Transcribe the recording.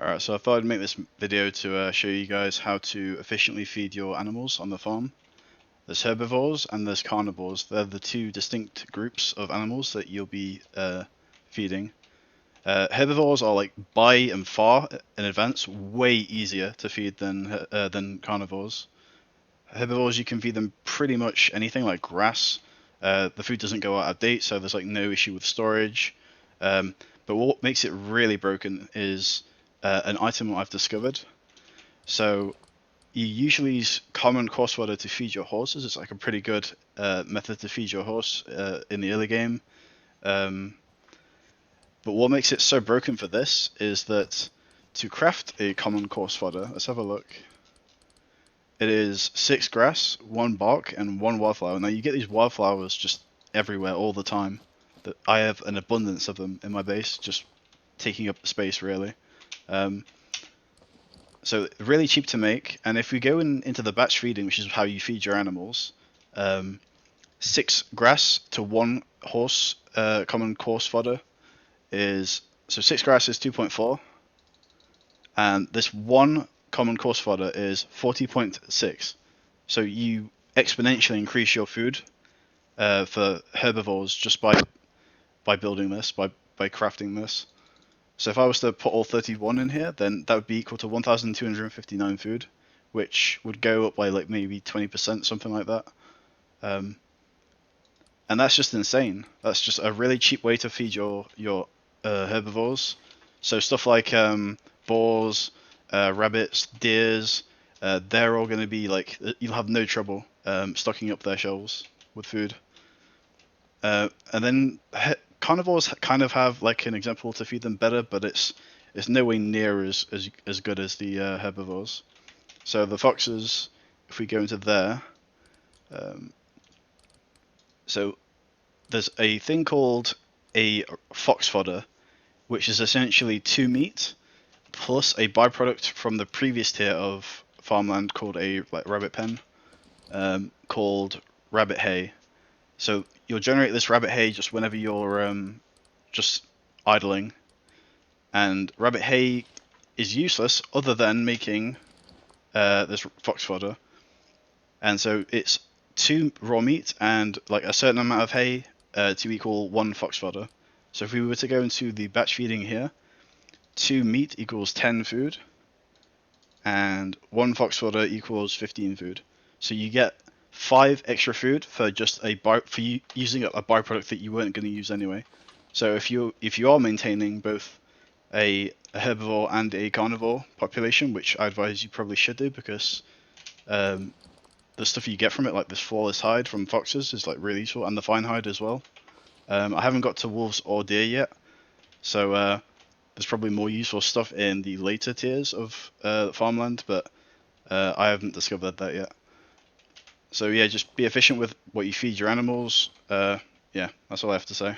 Alright, so I thought I'd make this video to show you guys how to efficiently feed your animals on the farm. There's herbivores and there's carnivores. They're the two distinct groups of animals that you'll be feeding. Herbivores are like by and far in advance way easier to feed than carnivores. Herbivores, you can feed them pretty much anything like grass. The food doesn't go out of date, so there's like no issue with storage. But what makes it really broken is an item I've discovered. So you usually use common coarse fodder to feed your horses. It's like a pretty good method to feed your horse in the early game. Um, but what makes it so broken for this is that to craft a common coarse fodder, let's have a look. It is 6 grass, 1 bark, and 1 wildflower. Now you get these wildflowers just everywhere all the time. I have an abundance of them in my base, just taking up the space really. So really cheap to make, and if we go into the batch feeding, which is how you feed your animals, 6 grass to 1 horse common coarse fodder is, so 6 grass is 2.4, and this 1 common coarse fodder is 40.6. So you exponentially increase your food for herbivores just by building this, by crafting this. So if I was to put all 31 in here, then that would be equal to 1,259 food, which would go up by like maybe 20%, something like that. And that's just insane. That's just a really cheap way to feed your herbivores. So stuff like boars, rabbits, deers, they're all going to be like, you'll have no trouble stocking up their shelves with food. And then carnivores kind of have like an example to feed them better, but it's nowhere near as good as the herbivores. So the foxes, if we go into there, so there's a thing called a fox fodder, which is essentially 2 meat plus a byproduct from the previous tier of farmland called a rabbit pen, called rabbit hay. So you'll generate this rabbit hay just whenever you're just idling, and rabbit hay is useless other than making this fox fodder. And so it's 2 raw meat and like a certain amount of hay to equal 1 fox fodder. So if we were to go into the batch feeding here, 2 meat equals 10 food, and 1 fox fodder equals 15 food. So you get 5 extra food for just using a byproduct that you weren't going to use anyway. So if you are maintaining both a herbivore and a carnivore population, which I advise you probably should do, because the stuff you get from it, like this flawless hide from foxes, is like really useful, and the fine hide as well. I haven't got to wolves or deer yet, so there's probably more useful stuff in the later tiers of farmland, but I haven't discovered that yet. So yeah, just be efficient with what you feed your animals. Yeah, that's all I have to say.